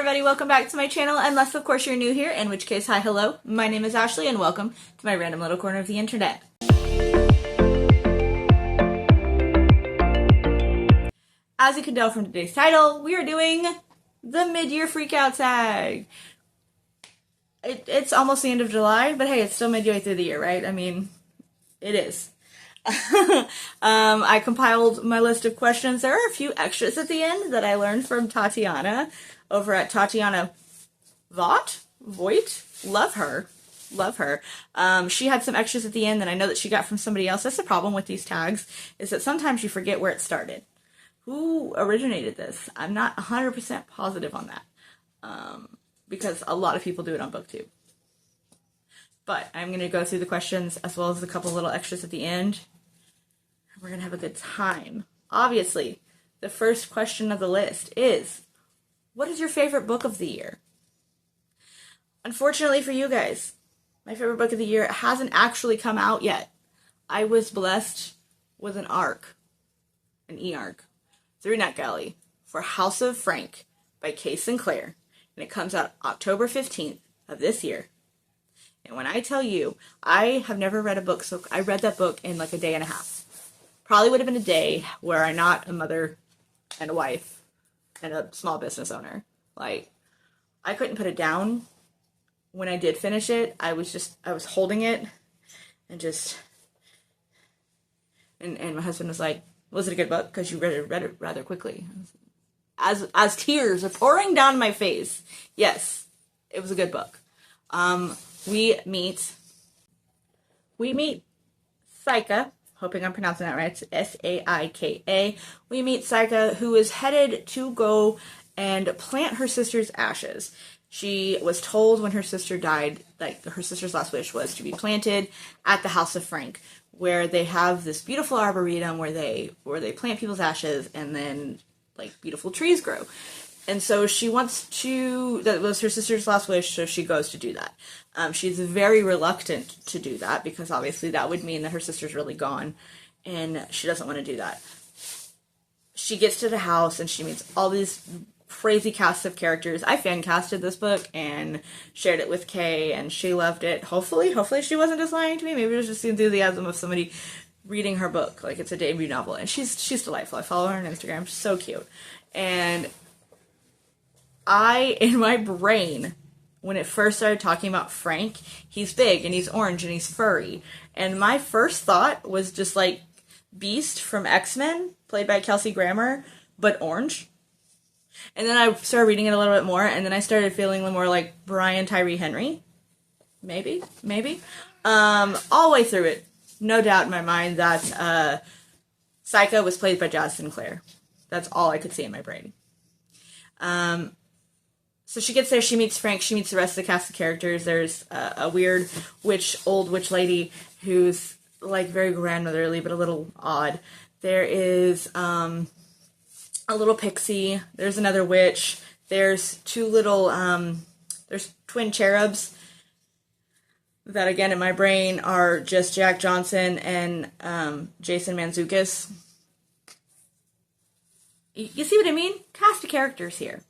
everybody, welcome back to my channel, unless of course you're new here, in which case, hi, hello, my name is Ashley, and welcome to my random little corner of the internet. As you can tell from today's title, we are doing the mid-year freakout tag. It's almost the end of July, but hey, it's still midway through the year, right? I mean, it is. I compiled my list of questions. There are a few extras at the end that I learned from Tatiana over at Tatiana Voigt. Love her. She had some extras at the end that I know that she got from somebody else. That's the problem with these tags, is that sometimes you forget where it started. Who originated this? I'm not 100% positive on that, because a lot of people do it on BookTube. But I'm going to go through the questions as well as a couple little extras at the end. We're going to have a good time. Obviously, the first question of the list is, what is your favorite book of the year? Unfortunately for you guys, my favorite book of the year hasn't actually come out yet. I was blessed with an e-arc, through NetGalley for House of Frank by Kay Sinclair. And it comes out October 15th of this year. And when I tell you, I have never read a book, so I read that book in like a day and a half. Probably would have been a day were I not a mother and a wife and a small business owner. Like, I couldn't put it down. When I did finish it, I was holding it and and my husband was like, was it a good book? Because you read it rather quickly. As tears are pouring down my face. Yes, it was a good book. We meet Saika, hoping I'm pronouncing that right, it's S-A-I-K-A. We meet Saika, who is headed to go and plant her sister's ashes. She was told when her sister died, like, her sister's last wish was to be planted at the House of Frank, where they have this beautiful arboretum where they plant people's ashes and then, like, beautiful trees grow. And so she wants to, that was her sister's last wish, so she goes to do that. She's very reluctant to do that because obviously that would mean that her sister's really gone and she doesn't want to do that. She gets to the house and she meets all these crazy cast of characters. I fan casted this book and shared it with Kay and she loved it. Hopefully she wasn't just lying to me. Maybe it was just the enthusiasm of somebody reading her book. Like, it's a debut novel and she's delightful. I follow her on Instagram. She's so cute. And in my brain, when it first started talking about Frank, he's big and he's orange and he's furry. And my first thought was just like Beast from X-Men, played by Kelsey Grammer, but orange. And then I started reading it a little bit more, and then I started feeling a little more like Brian Tyree Henry. Maybe. All the way through it, no doubt in my mind that Saika was played by Jazz Sinclair. That's all I could see in my brain. So she gets there, she meets Frank, she meets the rest of the cast of characters. There's a weird old witch lady who's like very grandmotherly but a little odd. There is a little pixie. There's another witch. There's two little, there's twin cherubs that again in my brain are just Jack Johnson and Jason Mantzoukas. You see what I mean? Cast of characters here.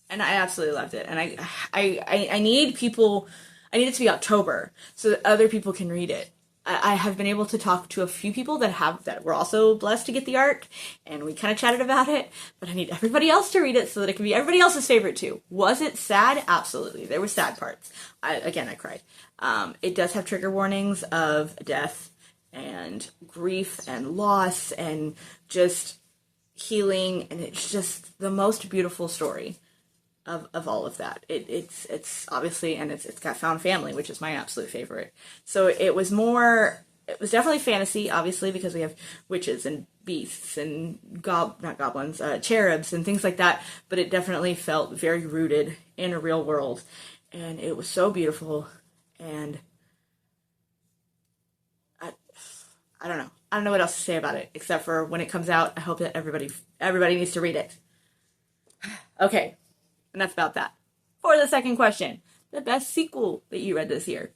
And I absolutely loved it. And I need it to be October so that other people can read it. I have been able to talk to a few people that were also blessed to get the arc, and we kind of chatted about it, but I need everybody else to read it so that it can be everybody else's favorite too. Was it sad? Absolutely. There were sad parts. I cried. It does have trigger warnings of death and grief and loss and just healing, and it's just the most beautiful story of all of that. It's obviously, and it's got found family, which is my absolute favorite. So it was definitely fantasy, obviously, because we have witches and beasts and not goblins, cherubs and things like that, but it definitely felt very rooted in a real world, and it was so beautiful, and I don't know what else to say about it, except for when it comes out, I hope that everybody needs to read it. Okay. Enough about that. For the second question, the best sequel that you read this year.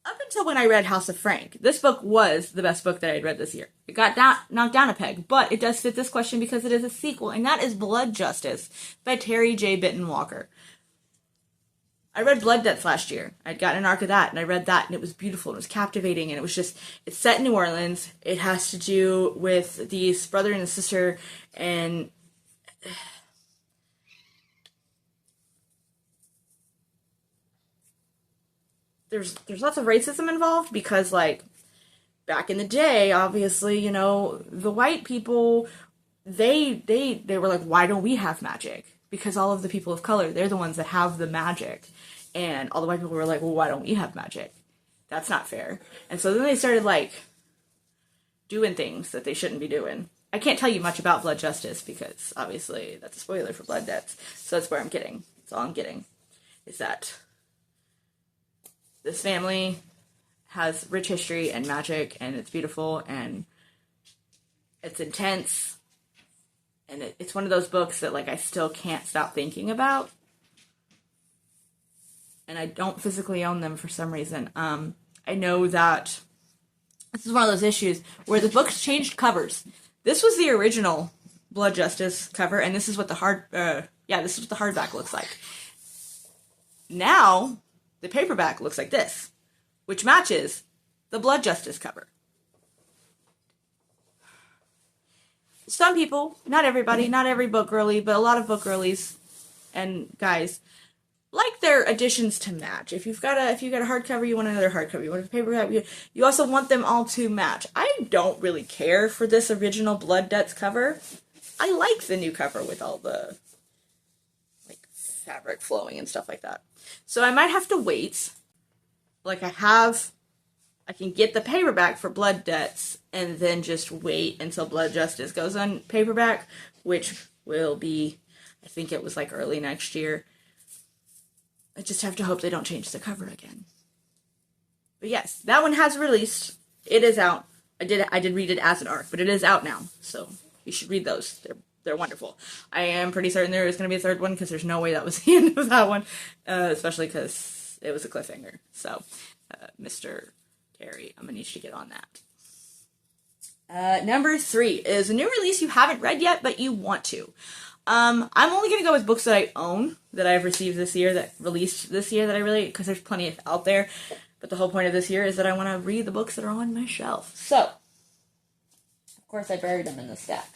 up until when I read House of Frank, this book was the best book that I'd read this year. It got knocked down a peg, but it does fit this question because it is a sequel, and that is Blood Justice by Terry J. Bitten Walker. I read Blood Debts last year. I'd gotten an arc of that, and I read that, and it was beautiful, and it was captivating, and it was just, it's set in New Orleans. It has to do with these brother and sister, and there's lots of racism involved because, like, back in the day, obviously, you know, the white people, they were like, why don't we have magic? Because all of the people of color, they're the ones that have the magic. And all the white people were like, well, why don't we have magic? That's not fair. And so then they started, like, doing things that they shouldn't be doing. I can't tell you much about Blood Justice because, obviously, that's a spoiler for Blood Debts. So that's where I'm getting. That's all I'm getting. Is that this family has rich history and magic, and it's beautiful, and it's intense. And it's one of those books that, like, I still can't stop thinking about. And I don't physically own them for some reason. I know that this is one of those issues where the books changed covers. This was the original Blood Justice cover, and this is what the this is what the hardback looks like. Now, the paperback looks like this, which matches the Blood Justice cover. Some people, not everybody, not every book girly, but a lot of book girlies and guys like their additions to match. If you've got a hardcover, you want another hardcover. You want a paperback, you also want them all to match. I don't really care for this original Blood Debts cover. I like the new cover with all the, like, fabric flowing and stuff like that. So I might have to wait. Like, I can get the paperback for Blood Debts and then just wait until Blood Justice goes on paperback, which will be, I think it was like early next year. I just have to hope they don't change the cover again. But yes, that one has released. It is out. I did read it as an arc, but it is out now. So you should read those. They're wonderful. I am pretty certain there is going to be a third one because there's no way that was the end of that one, especially because it was a cliffhanger. So, Mr. Terry, I'm going to need you to get on that. Number 3 is a new release you haven't read yet, but you want to. I'm only going to go with books that I own, that I've received this year, that released this year, that I really, because there's plenty out there, but the whole point of this year is that I want to read the books that are on my shelf. So, of course, I buried them in the stack.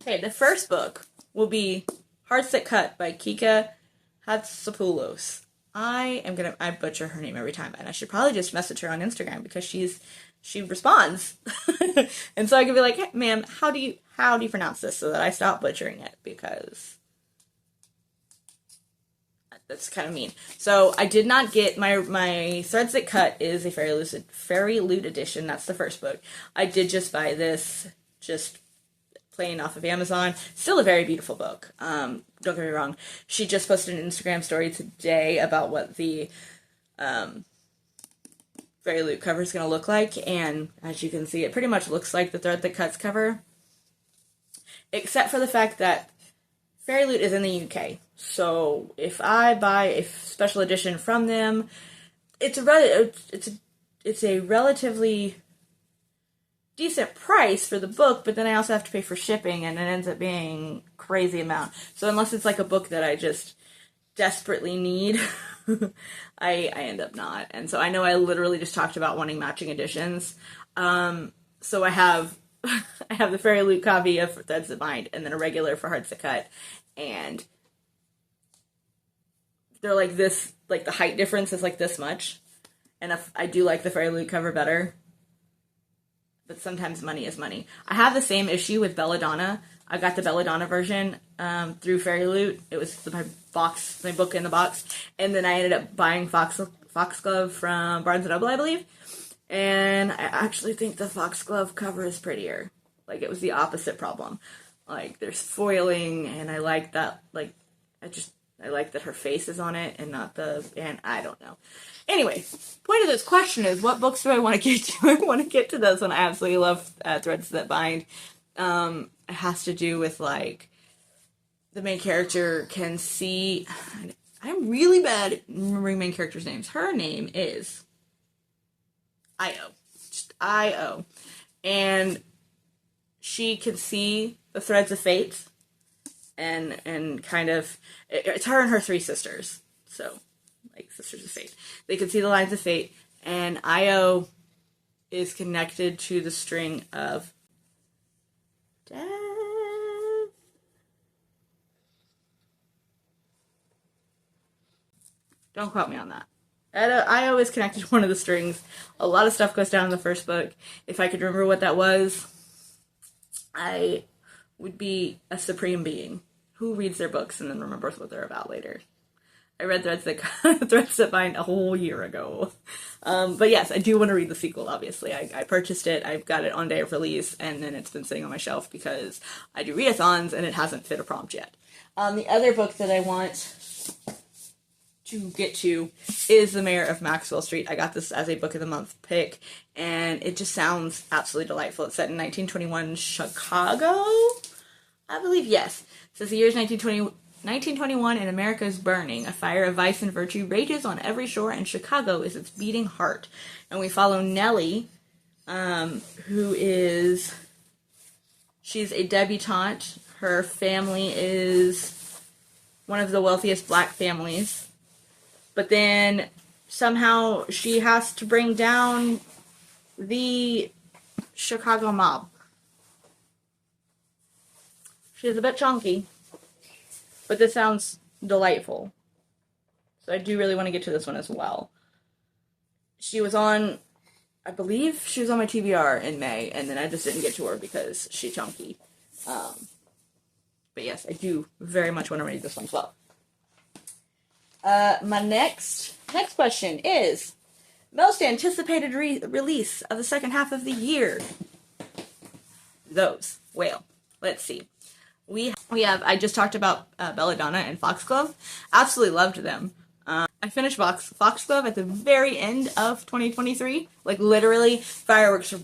Okay, the first book will be Hearts That Cut by Kika Hatsopoulos. I butcher her name every time, and I should probably just message her on Instagram because she responds. And so I could be like, hey, ma'am, how do you pronounce this so that I stop butchering it, because that's kind of mean. So I did not get my Threads That Cut is a Fairy Loot edition. That's the first book. I did just buy this, just plain off of Amazon. Still a very beautiful book. Don't get me wrong. She just posted an Instagram story today about what the Fairy Loot cover is going to look like, and as you can see, it pretty much looks like the Thread That Cuts cover, except for the fact that Fairy Loot is in the UK. So if I buy a special edition from them, it's a relatively decent price for the book, but then I also have to pay for shipping, and it ends up being a crazy amount. So unless it's like a book that I just desperately need, I end up not. And so I know I literally just talked about wanting matching editions. So I have the Fairy Loot copy of Threads That Bind, and then a regular for Hearts That Cut, and they're like this, like the height difference is like this much, and if I do like the Fairy Loot cover better, but sometimes money is money. I have the same issue with Belladonna. I got the Belladonna version through Fairy Loot. It was my book in the box, and then I ended up buying Foxglove from Barnes & Noble, I believe, and I actually think the Foxglove cover is prettier. Like, it was the opposite problem. Like, there's foiling, and I like that, like, I like that her face is on it and not and I don't know. Anyway, point of this question is, what books do I want to get to? I want to get to those one. I absolutely love Threads That Bind. It has to do with, like, the main character can see. I'm really bad at remembering main characters' names. Her name is Io. Just Io. And she can see the threads of fate, and kind of, it's her and her three sisters. So, like, sisters of fate. They can see the lines of fate, and Io is connected to the string of death. Don't quote me on that. Io is connected to one of the strings. A lot of stuff goes down in the first book. If I could remember what that was, I would be a supreme being who reads their books and then remembers what they're about later. I read Threads That Bind a whole year ago. But yes, I do want to read the sequel, obviously. I purchased it, I've got it on day of release, and then it's been sitting on my shelf because I do readathons and it hasn't fit a prompt yet. The other book that I want to get to is The Mayor of Maxwell Street. I got this as a book of the month pick, and it just sounds absolutely delightful. It's set in 1921 Chicago, I believe. Yes. It says the year is 1921 and America is burning. A fire of vice and virtue rages on every shore, and Chicago is its beating heart. And we follow Nellie, she's a debutante. Her family is one of the wealthiest black families. But then somehow she has to bring down the Chicago mob. She's a bit chunky, but this sounds delightful. So I do really want to get to this one as well. She was on, I believe she was on my TBR in May, and then I just didn't get to her because she's chunky. But yes, I do very much want to read this one as well. My next question is most anticipated release of the second half of the year. Well, let's see. We have, I just talked about Belladonna and Foxglove. Absolutely loved them. I finished Foxglove at the very end of 2023. Like, literally, fireworks were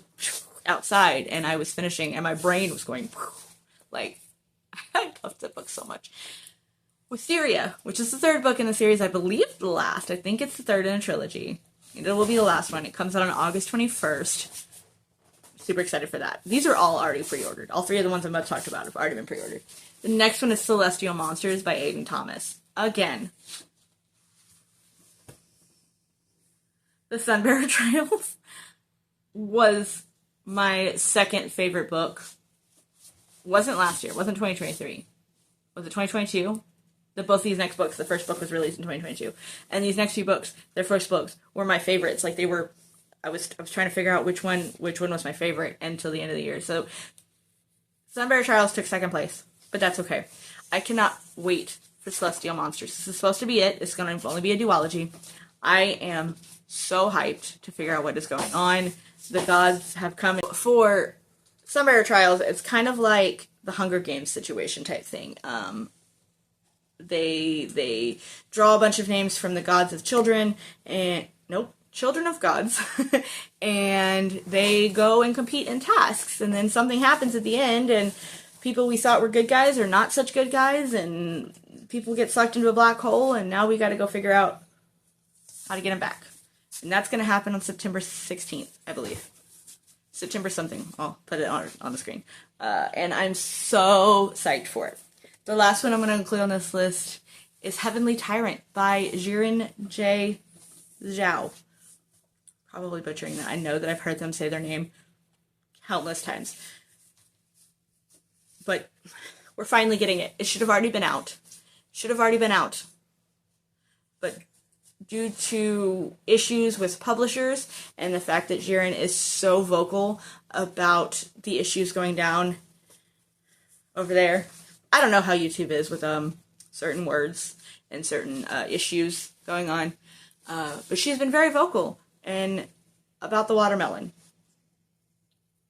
outside, and I was finishing, and my brain was going, like, I loved that book so much. Wisteria, which is the third book in the series, I believe the last. I think it's the third in a trilogy. It will be the last one. It comes out on August 21st. Super excited for that. These are all already pre-ordered. All three of the ones I'm about to talk about have already been pre-ordered. The next one is Celestial Monsters by Aiden Thomas. Again. The Sunbearer Trials was my second favorite book. Wasn't last year. Wasn't 2023. Was it 2022? Both these next books, the first book was released in 2022. And these next few books, their first books, were my favorites. Like, they were, I was trying to figure out which one was my favorite until the end of the year. So, Sunbearer Trials took second place, but that's okay. I cannot wait for Celestial Monsters. This is supposed to be it. It's going to only be a duology. I am so hyped to figure out what is going on. The gods have come. For Sunbearer Trials, it's kind of like the Hunger Games situation type thing. They draw a bunch of names from the gods of children, and children of gods, and they go and compete in tasks, and then something happens at the end, and people we thought were good guys are not such good guys, and people get sucked into a black hole, and now we got to go figure out how to get them back. And that's going to happen on September 16th, I believe. September something. I'll put it on the screen. And I'm so psyched for it. The last one I'm going to include on this list is Heavenly Tyrant by Jiren J. Zhao. Probably butchering that. I know that I've heard them say their name countless times. But we're finally getting it. It should have already been out. But due to issues with publishers and the fact that Jiren is so vocal about the issues going down over there, I don't know how YouTube is with certain words and certain issues going on, but she's been very vocal and about the watermelon.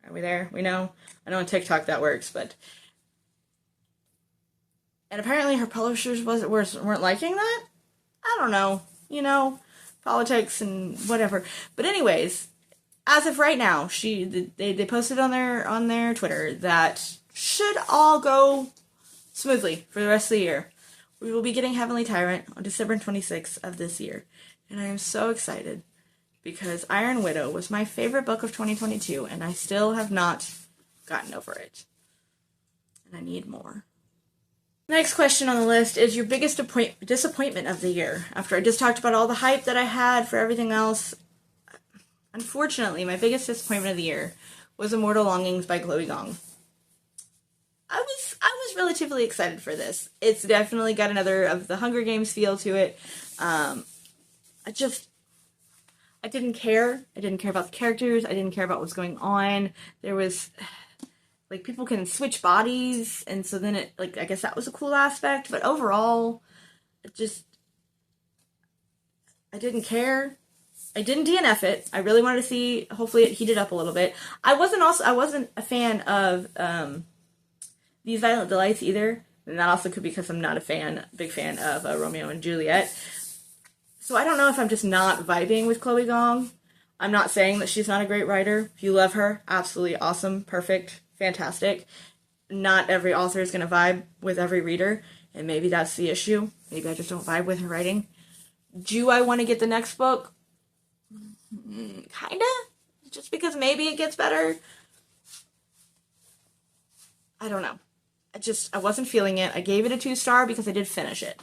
Are we there? We know. I know on TikTok that works, but and apparently her publishers weren't liking that. I don't know. You know, politics and whatever. But anyways, as of right now, they posted on their Twitter that should all go smoothly for the rest of the year. we will be getting Heavenly Tyrant on December 26th of this year. And I am so excited because Iron Widow was my favorite book of 2022, and I still have not gotten over it. And I need more. Next question on the list is your biggest disappointment of the year. After I just talked about all the hype that I had for everything else, unfortunately, my biggest disappointment of the year was Immortal Longings by Chloe Gong. I was relatively excited for this. It's definitely got another of the Hunger Games feel to it. I didn't care. I didn't care about the characters. I didn't care about what's going on. There was, like, people can switch bodies, and so then it, like, I guess that was a cool aspect, but overall, I didn't care. I didn't DNF it. I really wanted to see, hopefully it heated up a little bit. I wasn't a fan of, These Violent Delights either, and that also could be because I'm not a big fan of Romeo and Juliet. So I don't know if I'm just not vibing with Chloe Gong. I'm not saying that she's not a great writer. If you love her, absolutely awesome, perfect, fantastic. Not every author is going to vibe with every reader, and maybe that's the issue. Maybe I just don't vibe with her writing. Do I want to get the next book? Kinda. Just because maybe it gets better. I don't know. I wasn't feeling it. I gave it a 2-star because I did finish it.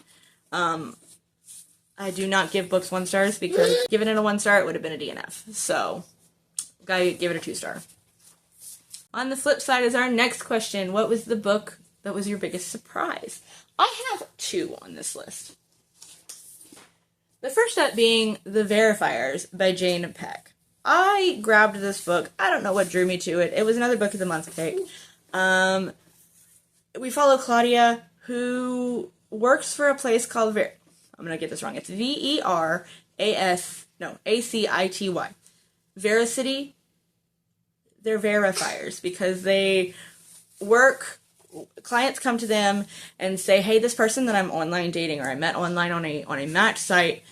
I do not give books 1 stars because giving it a 1 star, it would have been a DNF. So, I give it a 2-star. On the flip side is our next question. What was the book that was your biggest surprise? I have 2 on this list. The first up being The Verifiers by Jane Peck. I grabbed this book. I don't know what drew me to it. It was another book of the month pick. We follow Claudia, who works for a place called I'm going to get this wrong. It's Veracity. Veracity. They're verifiers because they work, clients come to them and say, hey, this person that I'm online dating or I met online on a match site,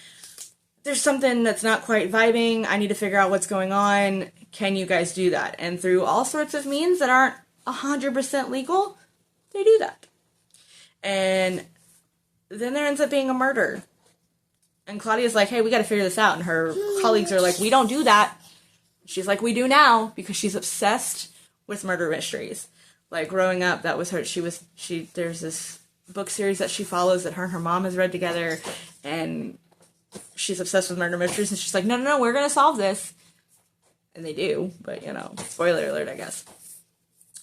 there's something that's not quite vibing. I need to figure out what's going on. Can you guys do that? And through all sorts of means that aren't 100% legal, they do that. And then there ends up being a murder. And Claudia's like, hey, we got to figure this out. And her colleagues are like, we don't do that. She's like, we do now, because she's obsessed with murder mysteries. Like, growing up, that was her. There's this book series that she follows that her and her mom has read together. And she's obsessed with murder mysteries. And she's like, no, we're going to solve this. And they do. But, spoiler alert, I guess.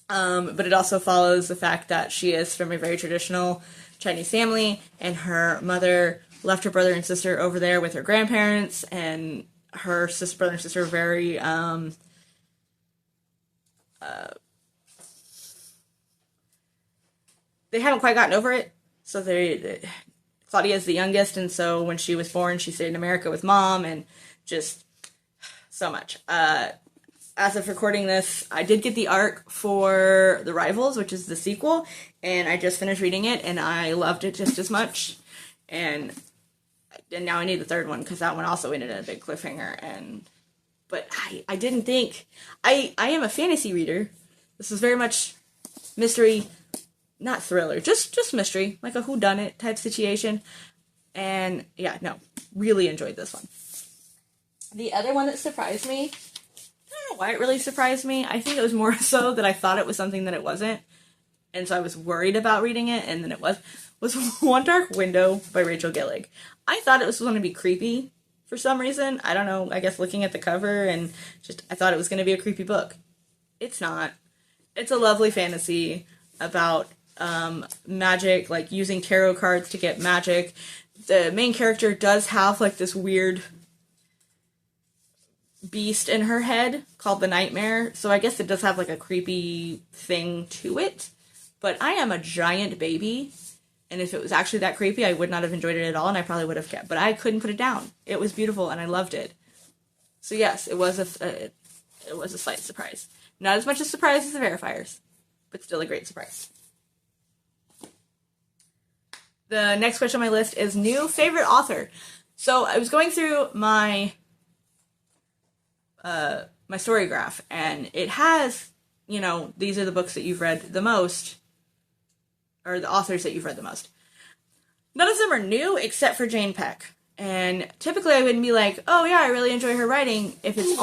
But it also follows the fact that she is from a very traditional Chinese family, and her mother left her brother and sister over there with her grandparents, and her brother and sister are very, they haven't quite gotten over it. So Claudia is the youngest, and so when she was born, she stayed in America with mom, and just so much. As of recording this, I did get the arc for The Rivals, which is the sequel, and I just finished reading it, and I loved it just as much, and now I need the third one, because that one also ended in a big cliffhanger, but I didn't think, I am a fantasy reader. This is very much mystery, not thriller, just mystery, like a whodunit type situation, and yeah, no, really enjoyed this one. The other one that surprised me, I don't know why it really surprised me. I think it was more so that I thought it was something that it wasn't. And so I was worried about reading it, and then it was One Dark Window by Rachel Gillig. I thought it was going to be creepy for some reason. I don't know, I guess looking at the cover and I thought it was going to be a creepy book. It's not. It's a lovely fantasy about magic, like using tarot cards to get magic. The main character does have like this weird beast in her head called the Nightmare, so I guess it does have like a creepy thing to it, but I am a giant baby, and if it was actually that creepy, I would not have enjoyed it at all, and I probably would have kept, but I couldn't put it down. It was beautiful, and I loved it. So yes, it was a slight surprise. Not as much a surprise as The Verifiers, but still a great surprise. The next question on my list is new favorite author. So I was going through my story graph, and it has, these are the books that you've read the most, or the authors that you've read the most. None of them are new except for Jane Peck. And typically I wouldn't be like, oh yeah, I really enjoy her writing if it's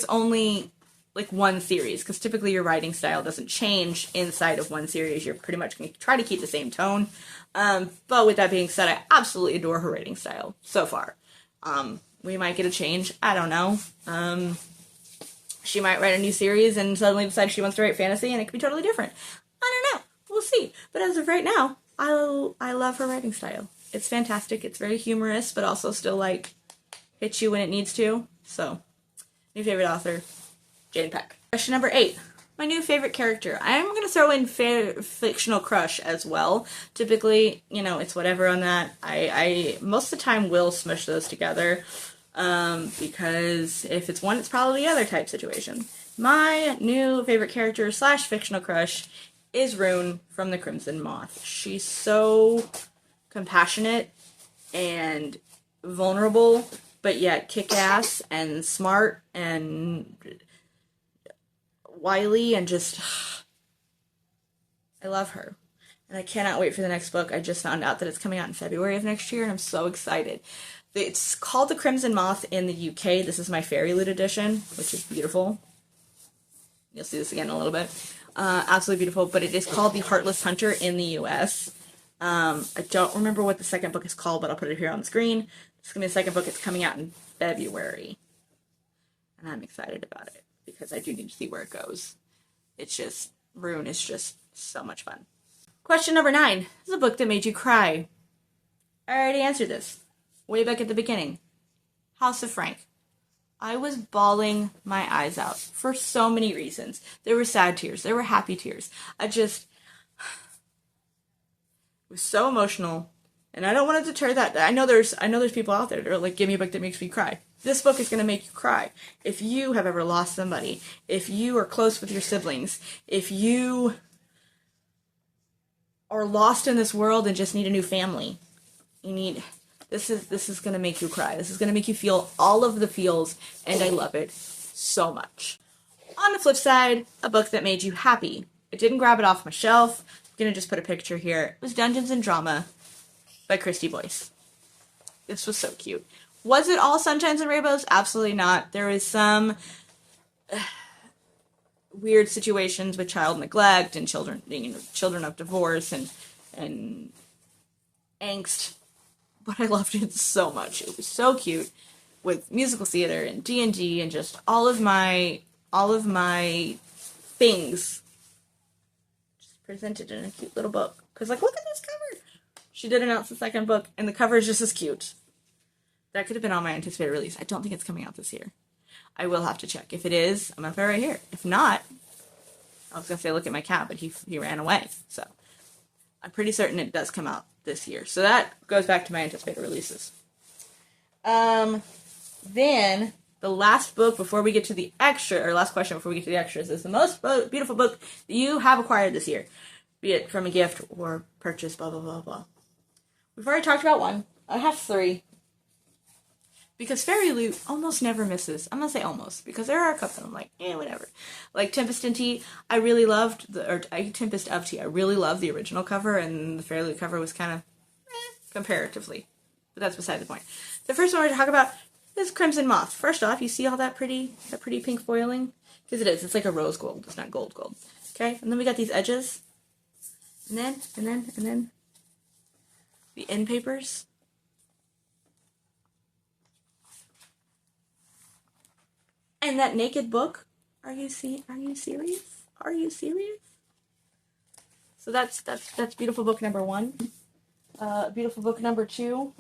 only like one series, because typically your writing style doesn't change inside of one series. You're pretty much going to try to keep the same tone. But with that being said, I absolutely adore her writing style so far. We might get a change. I don't know. She might write a new series and suddenly decide she wants to write fantasy, and it could be totally different. I don't know. We'll see. But as of right now, I love her writing style. It's fantastic. It's very humorous, but also still, like, hits you when it needs to. So, new favorite author, Jane Peck. Question number 8. My new favorite character. I'm going to throw in fictional crush as well. Typically, you know, it's whatever on that. I most of the time will smush those together. Because if it's one, it's probably the other type situation. My new favorite character / fictional crush is Rune from the Crimson Moth. She's so compassionate and vulnerable, but yet kick-ass and smart and wily and just... I love her. And I cannot wait for the next book. I just found out that it's coming out in February of next year, and I'm so excited. It's called The Crimson Moth in the UK. This is my Fairy Loot edition, which is beautiful. You'll see this again in a little bit. Absolutely beautiful, but it is called The Heartless Hunter in the US. I don't remember what the second book is called, but I'll put it here on the screen. This is going to be the second book. It's coming out in February. And I'm excited about it, because I do need to see where it goes. It's just, Rune is just so much fun. Question number 9. This is a book that made you cry. I already answered this way back at the beginning. House of Frank. I was bawling my eyes out for so many reasons. There were sad tears. There were happy tears. It was so emotional, and I don't want to deter that. I know there's people out there that are like, give me a book that makes me cry. This book is going to make you cry. If you have ever lost somebody, if you are close with your siblings, if you are lost in this world and just need a new family, this is going to make you cry. This is going to make you feel all of the feels, and I love it so much. On the flip side, a book that made you happy. I didn't grab it off my shelf. I'm going to just put a picture here. It was Dungeons and Drama by Christy Boyce. This was so cute. Was it all sunshines and rainbows? Absolutely not. There was some weird situations with child neglect and children of divorce and angst. But I loved it so much. It was so cute, with musical theater and D&D and just all of my things just presented in a cute little book. Because, like, look at this cover. She did announce the second book, and the cover is just as cute. That could have been on my anticipated release. I don't think it's coming out this year. I will have to check. If it is, I'm going to put it right here. If not, I was going to say look at my cat, but he ran away. So I'm pretty certain it does come out this year. So that goes back to my anticipated releases. Then the last book before we get to the extra, or last question before we get to the extras, is the most beautiful book that you have acquired this year, be it from a gift or purchase, blah, blah, blah, blah. We've already talked about one. I have 3. Because Fairy Loot almost never misses. I'm going to say almost, because there are a couple I'm like, whatever. Like Tempest in Tea, I really loved, Tempest of Tea, I really loved the original cover, and the Fairy Loot cover was kind of, comparatively. But that's beside the point. The first one we're going to talk about is Crimson Moth. First off, you see all that pretty pink foiling? Because it is. It's like a rose gold. It's not gold. Okay? And then we got these edges. And then the end papers. And that naked book. Are you serious? Are you serious? So that's beautiful book number 1. Beautiful book number 2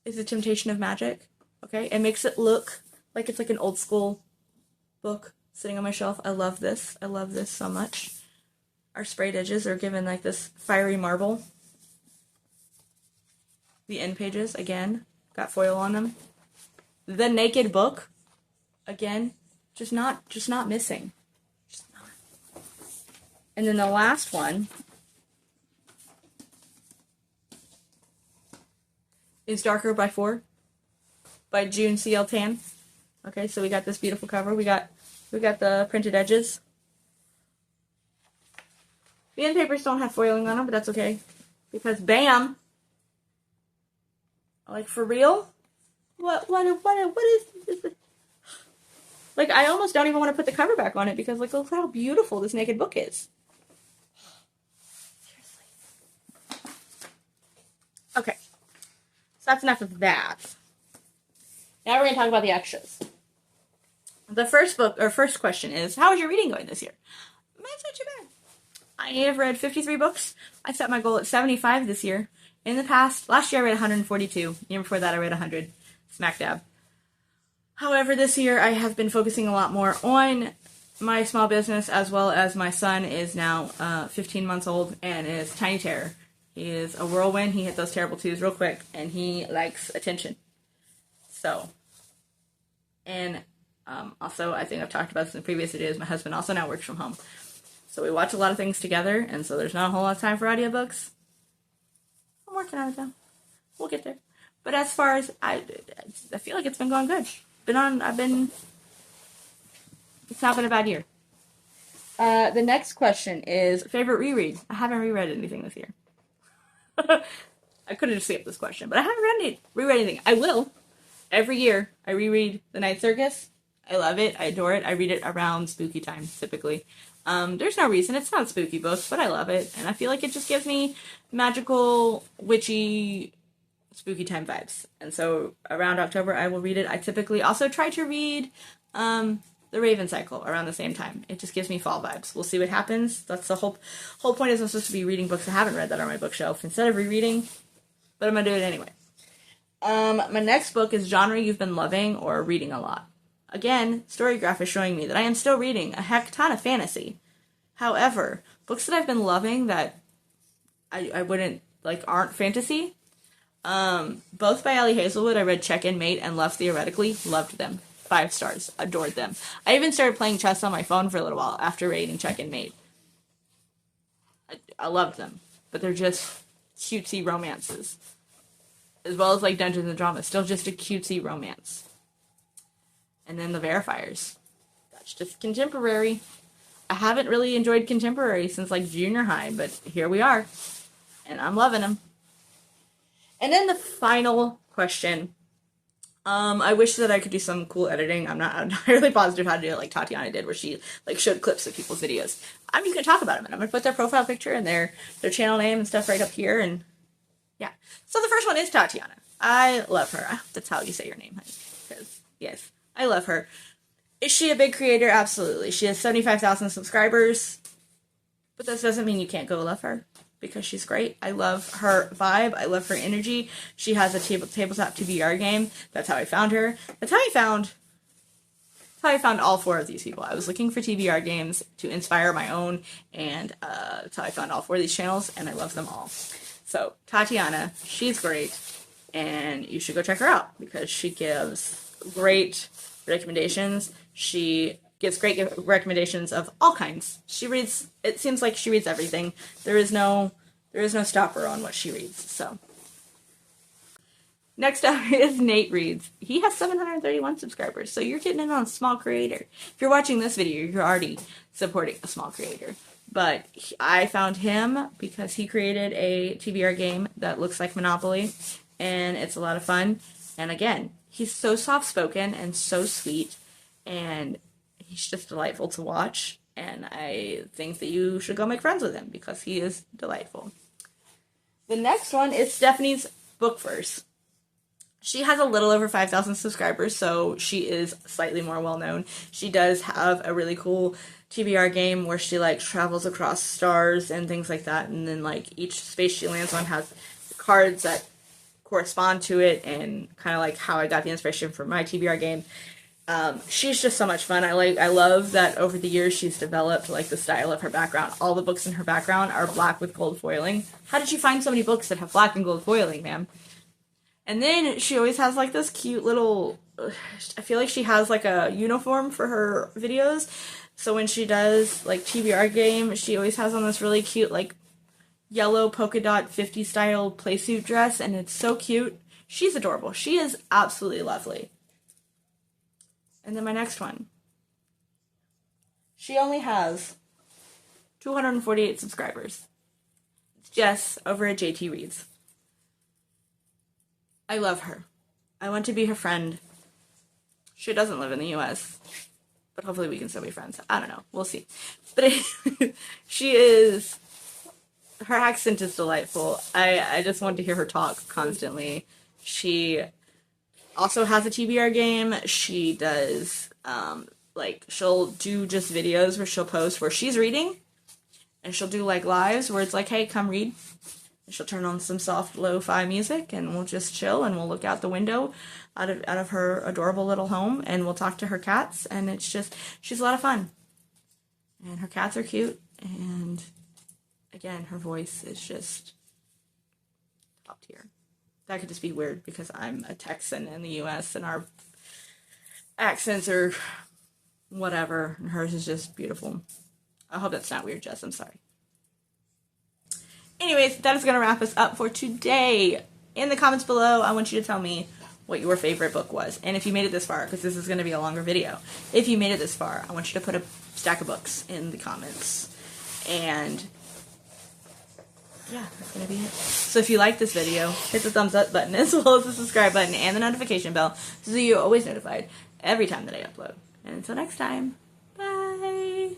is The Temptation of Magic. Okay? It makes it look like it's like an old school book sitting on my shelf. I love this. I love this so much. Our sprayed edges are given like this fiery marble. The end pages, again, got foil on them. The naked book, again, just not missing. Just not. And then the last one is Darker by 4 by June C.L. Tan. Okay, so we got this beautiful cover. We got the printed edges. The end papers don't have foiling on them, but that's okay. Because bam! Like, for real? What is this? Like, I almost don't even want to put the cover back on it because, like, look how beautiful this naked book is. Seriously. Okay. So that's enough of that. Now we're going to talk about the extras. The first question is, how is your reading going this year? That's not too bad. I have read 53 books. I set my goal at 75 this year. In the past, last year I read 142. The year before that I read 100. Smack dab. However, this year I have been focusing a lot more on my small business, as well as my son is now 15 months old and is Tiny Terror. He is a whirlwind. He hit those terrible twos real quick, and he likes attention. So, and also, I think I've talked about this in previous videos, my husband also now works from home. So we watch a lot of things together, and so there's not a whole lot of time for audiobooks. I'm working on it though. We'll get there. But as far as, I feel like it's been going good. It's not been a bad year. The next question is, favorite reread? I haven't reread anything this year. I could have just skipped this question, but I haven't reread anything. I will. Every year, I reread The Night Circus. I love it. I adore it. I read it around spooky time, typically. There's no reason. It's not a spooky book, but I love it. And I feel like it just gives me magical, witchy, spooky time vibes. And so around October, I will read it. I typically also try to read The Raven Cycle around the same time. It just gives me fall vibes. We'll see what happens. That's the whole point is I'm supposed to be reading books I haven't read that are on my bookshelf instead of rereading. But I'm going to do it anyway. My next book is Genre You've Been Loving or Reading a Lot. Again, Storygraph is showing me that I am still reading a heck ton of fantasy. However, books that I've been loving that I wouldn't, like, aren't fantasy, both by Ellie Hazelwood, I read Check-In Mate and Love Theoretically, loved them. 5 stars, adored them. I even started playing chess on my phone for a little while after reading Check-In Mate. I loved them, but they're just cutesy romances. As well as, like, Dungeons and Drama, still just a cutesy romance. And then The Verifiers. That's just contemporary. I haven't really enjoyed contemporary since, like, junior high, but here we are. And I'm loving them. And then the final question. I wish that I could do some cool editing. I'm not entirely positive how to do it like Tatiana did, where she, like, showed clips of people's videos. I'm just going to talk about them, and I'm going to put their profile picture and their channel name and stuff right up here, and yeah. So the first one is Tatiana. I love her. I hope that's how you say your name, honey. Because, yes, I love her. Is she a big creator? Absolutely. She has 75,000 subscribers. But this doesn't mean you can't go love her. Because she's great. I love her vibe. I love her energy. She has a tabletop TBR game. That's how I found her. That's how I found all 4 of these people. I was looking for TBR games to inspire my own. And that's how I found all 4 of these channels. And I love them all. So, Tatiana, she's great, and you should go check her out, because she gives great recommendations. She gives great recommendations of all kinds. It seems like she reads everything. There is no stopper on what she reads, so. Next up is Nate Reads. He has 731 subscribers, so you're getting in on a small creator. If you're watching this video, you're already supporting a small creator. But I found him because he created a TBR game that looks like Monopoly, and it's a lot of fun. And again, he's so soft-spoken and so sweet, and he's just delightful to watch. And I think that you should go make friends with him because he is delightful. The next one is Stephanie's Bookverse. She has a little over 5,000 subscribers, so she is slightly more well-known. She does have a really cool TBR game where she, like, travels across stars and things like that, and then, like, each space she lands on has cards that correspond to it, and kind of like how I got the inspiration for my TBR game. She's just so much fun. I love that over the years she's developed, like, the style of her background. All the books in her background are black with gold foiling. How did you find so many books that have black and gold foiling, ma'am? And then she always has, like, this cute little, I feel like she has, like, a uniform for her videos. So when she does, like, TBR game, she always has on this really cute, like, yellow polka dot 50s style playsuit dress, and it's so cute. She's adorable. She is absolutely lovely. And then my next one. She only has 248 subscribers. It's Jess over at JT Reads. I love her. I want to be her friend. She doesn't live in the US, but hopefully we can still be friends. I don't know. We'll see. But her accent is delightful. I just want to hear her talk constantly. She also has a TBR game. She does, she'll do just videos where she'll post where she's reading, and she'll do, like, lives where it's like, hey, come read. And she'll turn on some soft lo-fi music, and we'll just chill, and we'll look out the window out of her adorable little home, and we'll talk to her cats, and she's a lot of fun. And her cats are cute, and again, her voice is just top tier. That could just be weird because I'm a Texan in the US and our accents are whatever, and hers is just beautiful. I hope that's not weird, Jess. I'm sorry. Anyways, that is going to wrap us up for today. In the comments below, I want you to tell me what your favorite book was. And if you made it this far, because this is going to be a longer video, if you made it this far, I want you to put a stack of books in the comments. And yeah, that's going to be it. So if you like this video, hit the thumbs up button as well as the subscribe button and the notification bell so that you're always notified every time that I upload. And until next time, bye!